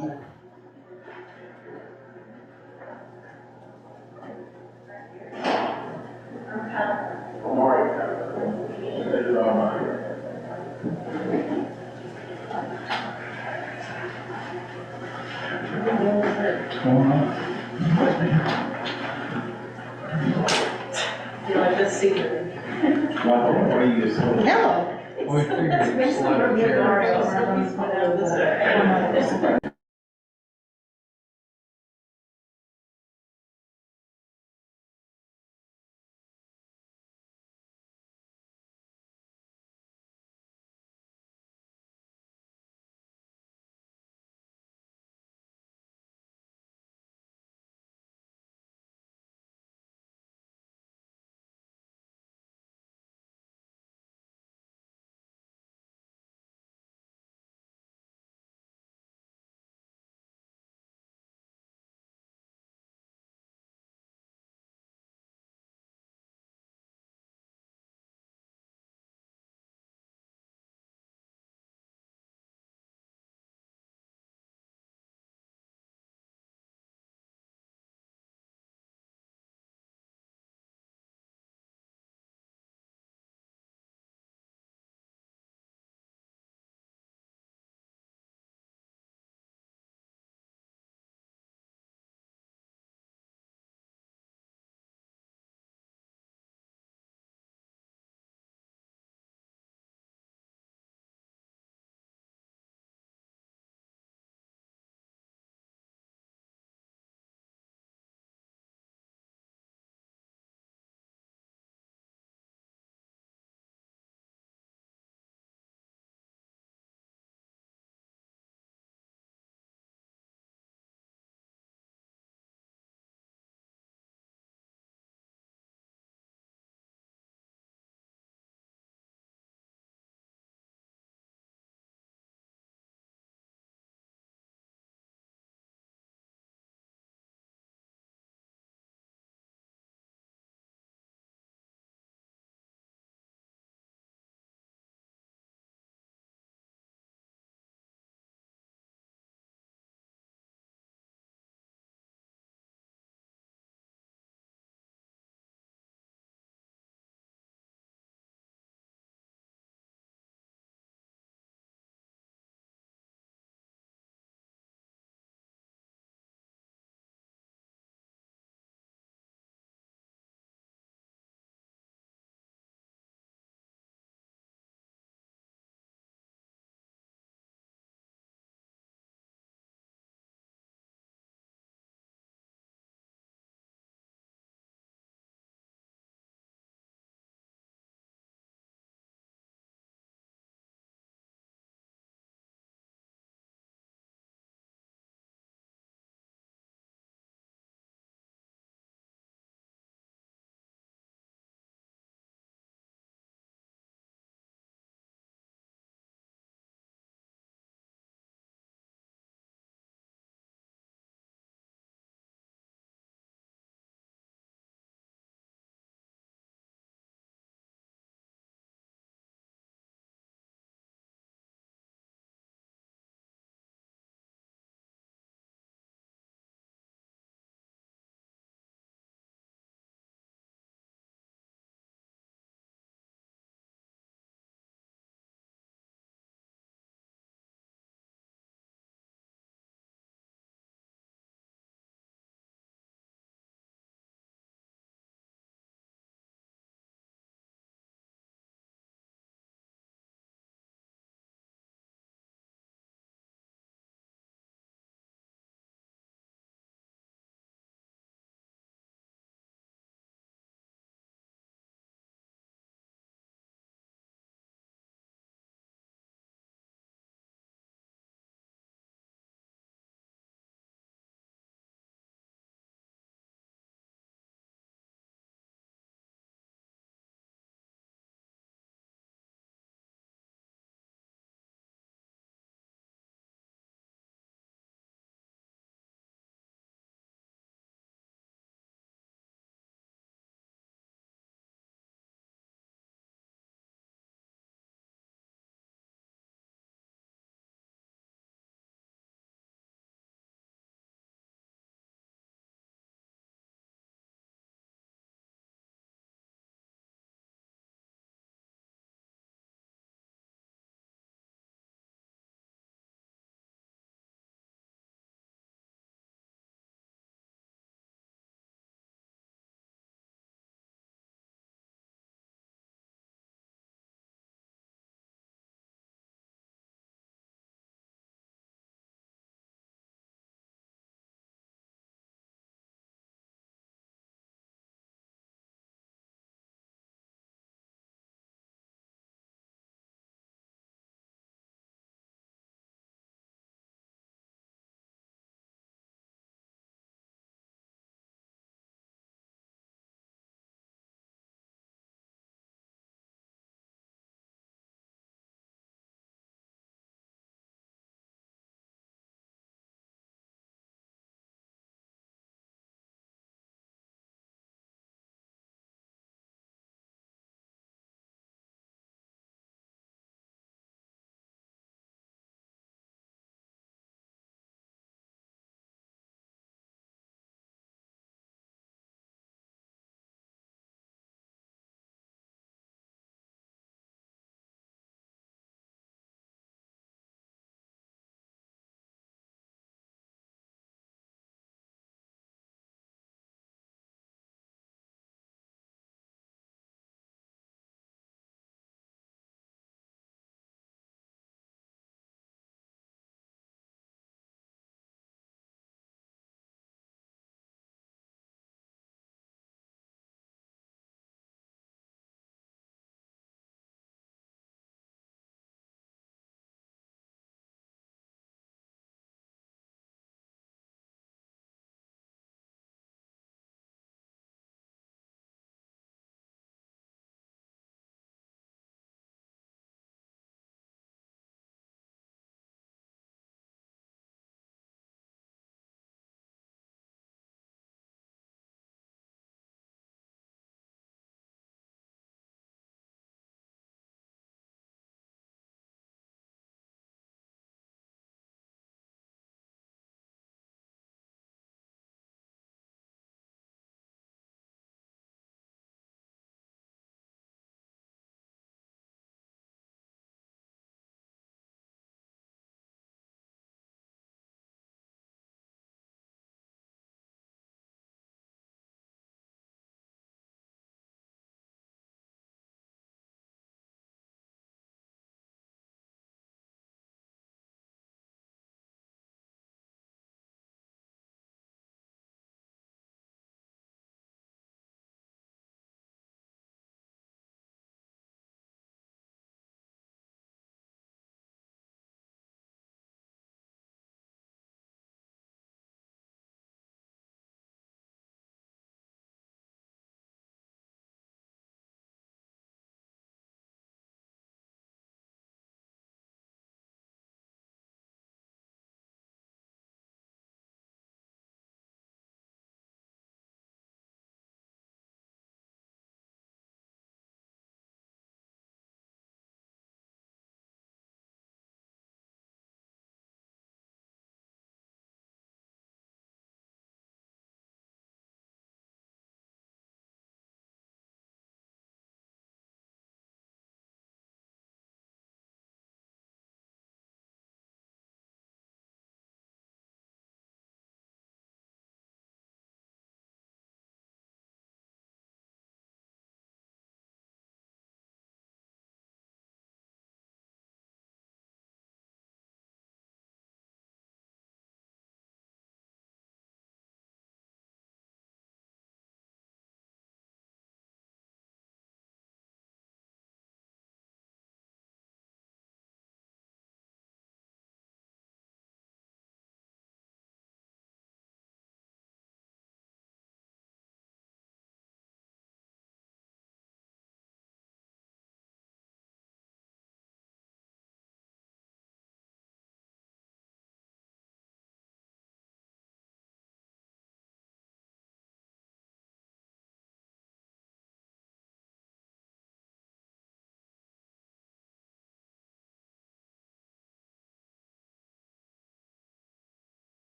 You like this secret? Hello. We figured slide a chair.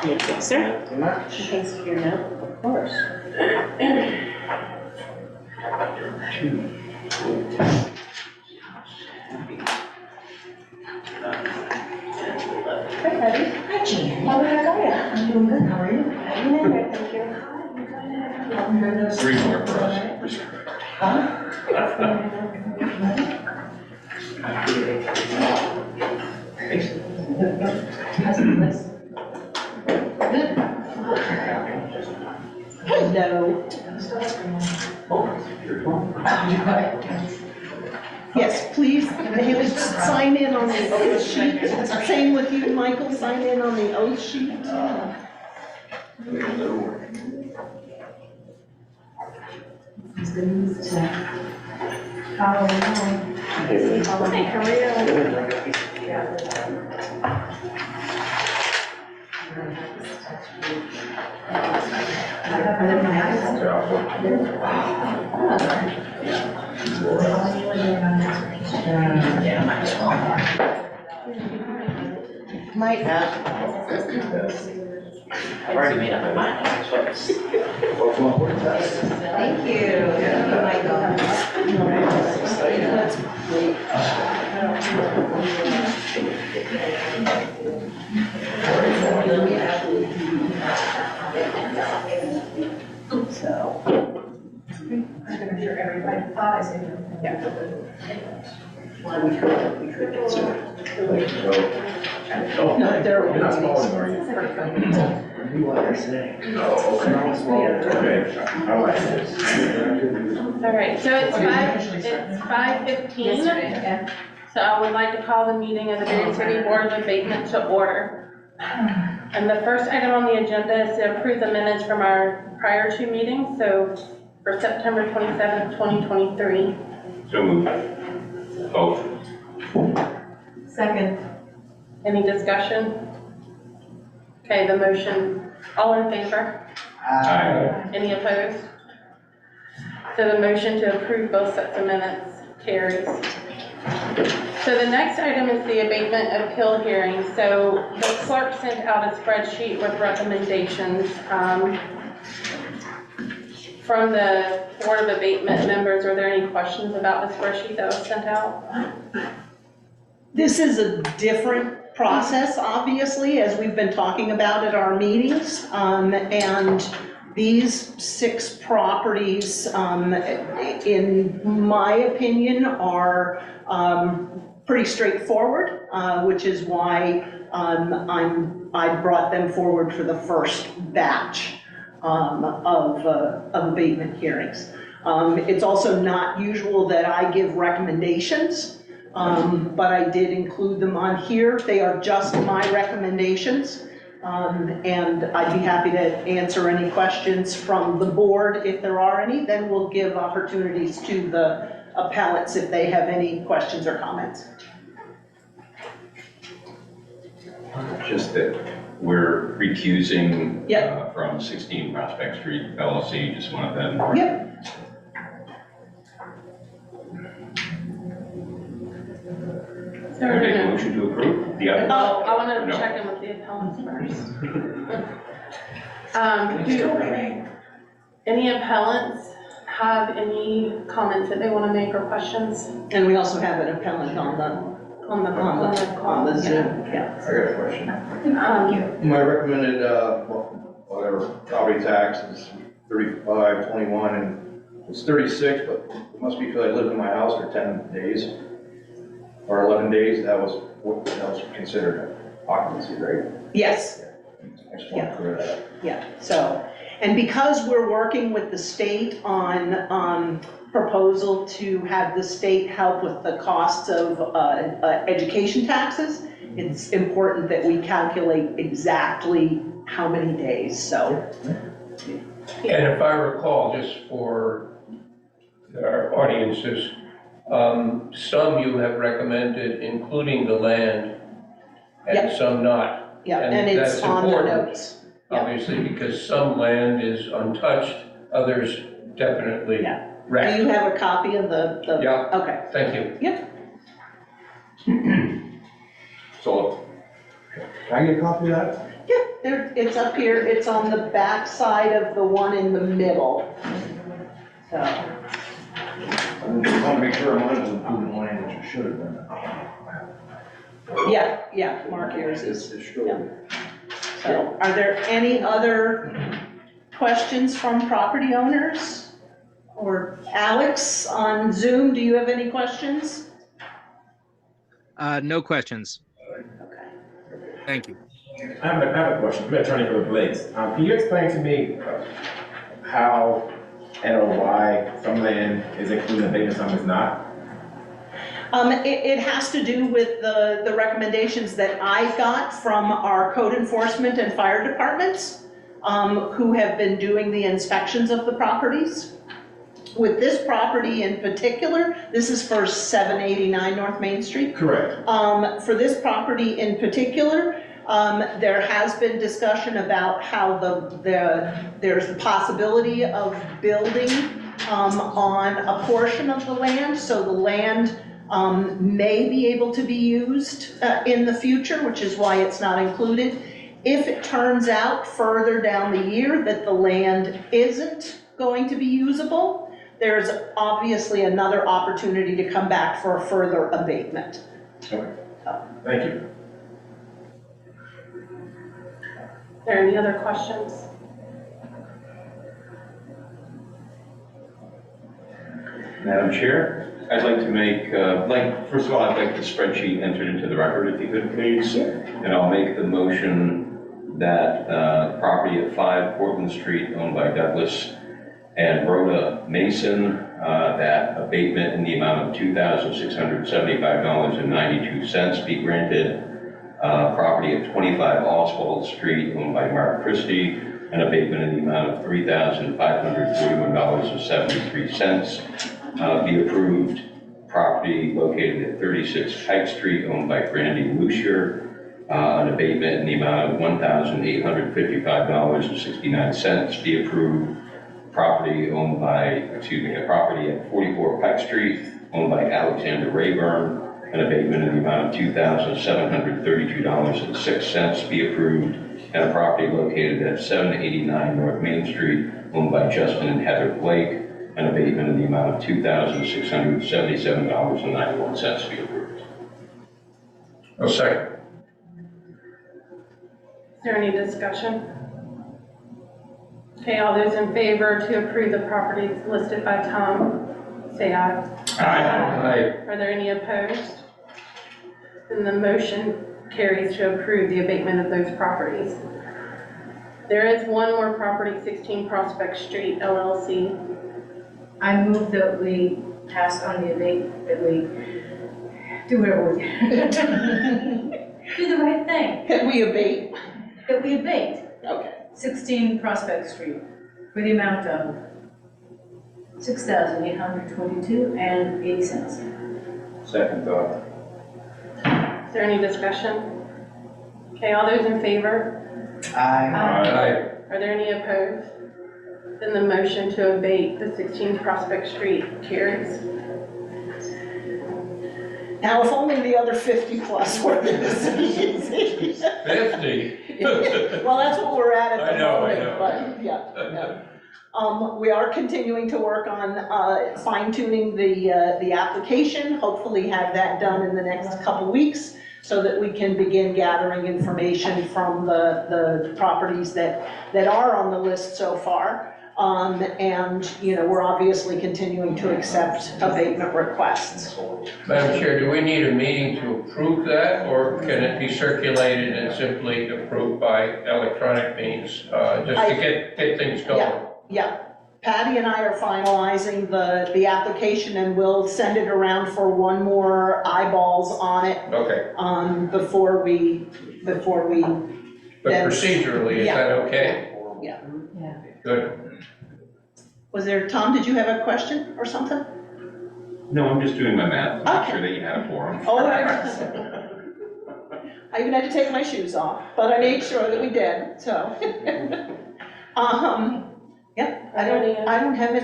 Yes, sir. Thank you much. In case of your note, of course. Hi, Patty. Hi, Jean. How the heck are you? I'm doing good. How are you? Hanging in there, thank you. 3 more for us. How's the place? Hello. Yes, please, sign in on the oath sheet. Same with you, Michael, sign in on the oath sheet. Hi, how are you? Might have. I've already made up my mind. Thank you. Let's wait. So. I'm gonna sure everybody thought I said. We could get started. Oh, No, there you're not will be. following, are you? You are saying. Oh, okay. I like this. All right, so it's 5:15. Yeah. So I would like to call the meeting of the Barre City Board of Abatement to order. And the first item on the agenda is to approve the minutes from our prior 2 meetings, so for September 27th, 2023. So moved. Vote. Second. Any discussion? Okay, the motion, all in favor? Aye. Any opposed? So the motion to approve both sets of minutes carries. So the next item is the abatement appeal hearing. So the clerk sent out a spreadsheet with recommendations from the Board of Abatement members. Are there any questions about the spreadsheet that was sent out? This is a different process, obviously, as we've been talking about at our meetings. And these 6 properties, in my opinion, are pretty straightforward, which is why I brought them forward for the first batch of abatement hearings. It's also not usual that I give recommendations, but I did include them on here. They are just my recommendations, and I'd be happy to answer any questions from the board if there are any. Then we'll give opportunities to the appellants if they have any questions or comments. Just that we're recusing Yep. from 16 Prospect Street LLC, just one of them. Yep. So I we're make a gonna, motion to approve the other. well, I want to No. check in with the appellants first. Any appellants have any comments that they want to make or questions And we also have an appellant on the Zoom, yeah. I got a question. My recommended, whatever, property tax is 35.21, and it's 36, but it must be because I lived in my house for 10 days or 11 days. That was considered occupancy, right? Yes, I just want to clear that up. yeah, so, and because we're working with the state on proposal to have the state help with the costs of education taxes, it's important that we calculate exactly how many days, so. And if I recall, just for our audiences, some you have recommended including the land and Yep. some not. Yeah, and it's that's on the important, notes. Yeah. Obviously, because some land is untouched, others definitely Yeah. Do wrecked. you have a copy of the? Yeah. Okay, Thank you. So, Can I get a copy of that? yeah, There, it's up here, it's on the back side of the one in the middle. So, I want to make sure mine was included line, which it should have been. yeah, Mark yours is. It should have. So, are there any other questions from property owners? Or Alex on Zoom, do you have any questions? No questions. Okay. Thank you. I have a question. I'm an attorney for the Blakes. Can you explain to me how and or why some land is included in abatement, some is not? It has to do with the recommendations that I got from our code enforcement and fire departments, who have been doing the inspections of the properties. With this property in particular, this is for 789 North Main Street. Correct. For this property in particular, there has been discussion about how there's the possibility of building on a portion of the land, so the land may be able to be used in the future, which is why it's not included. If it turns out further down the year that the land isn't going to be usable, there's obviously another opportunity to come back for a further abatement. Okay. Thank you. Are there any other questions? Madam Chair, I'd like to make, first of all, I'd like the spreadsheet entered into the record, if you could, please. And I'll make the motion that property at 5 Portland Street owned by Douglas and Rhoda Mason, that abatement in the amount of $2,675.92 be granted. Property at 25 Oswald Street owned by Mark Christie, an abatement in the amount of $3,541.73 be approved. Property located at 36 Pike Street owned by Brandy Lucier, an abatement in the amount of $1,855.69 be approved. Property property at 44 Pike Street owned by Alexander Rayburn, an abatement in the amount of $2,732.06 be approved. And a property located at 789 North Main Street owned by Justin and Heather Blake, an abatement in the amount of $2,677.91 be approved. A second. Is there any discussion? Okay, all those in favor to approve the properties listed by Tom, say aye. Aye. Are there any opposed? Then the motion carries to approve the abatement of those properties. There is one more property, 16 Prospect Street LLC. I move that we pass on the abate, that we do whatever we do the right thing, Can we abate? that we abate Okay. 16 Prospect Street for the amount of $6,822.80. Second thought. Is there any discussion? Okay, all those in favor? Aye. Are there any opposed? Then the motion to abate the 16 Prospect Street carries. Now, if only the other 50 plus were this easy. 50? Well, that's what we're at I the know, moment, but yeah. We are continuing to work on fine tuning the application, hopefully have that done in the next couple weeks so that we can begin gathering information from the properties that are on the list so far. And, you know, we're obviously continuing to accept abatement requests. Madam Chair, do we need a meeting to approve that, or can it be circulated and simply approved by electronic means, just to get things going? Yeah, Patty and I are finalizing the application and we'll send it around for one more eyeballs on it, Okay, before we. but Then- procedurally, is Yeah. that okay? Yeah. Good. Was there, Tom, did you have a question or something? No, I'm just doing my math, to make Okay. sure that you had a quorum. Oh, I even had to take my shoes off, but I made sure that we did, so. Yeah, I don't have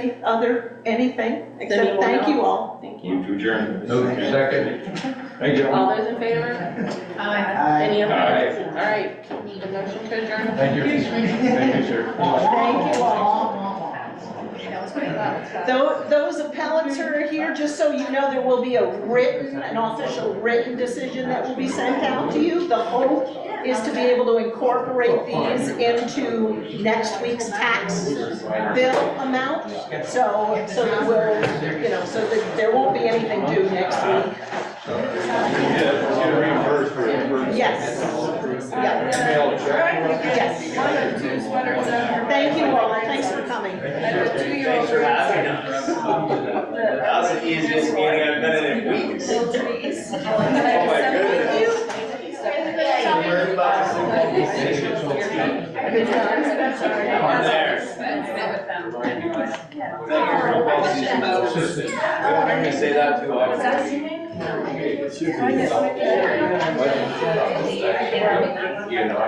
anything, except anyone thank you else? all. Thank you. Move to adjourn. Move to second. Thank you. All those in favor? Aye. Any opposed? All right, need a motion to adjourn? Thank you. Thank you, sir. Thank you all. Those appellants who are here, just so you know, there will be an official written decision that will be sent out to you. The hope is to be able to incorporate these into next week's tax bill amount. So that we'll, so that there won't be anything due next week. Get reimbursed for it. Yes. Yeah. Mail check. Yes. Thank you all. Thanks for coming. That was the easiest meeting I've been in weeks. Oh my goodness. On there. I'm gonna say that too often. You know,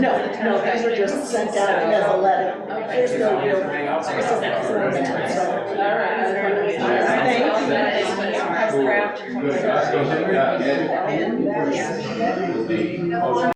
No, these are just sent out as a letter. There's no real specific format, so. All right. Thank you. Good.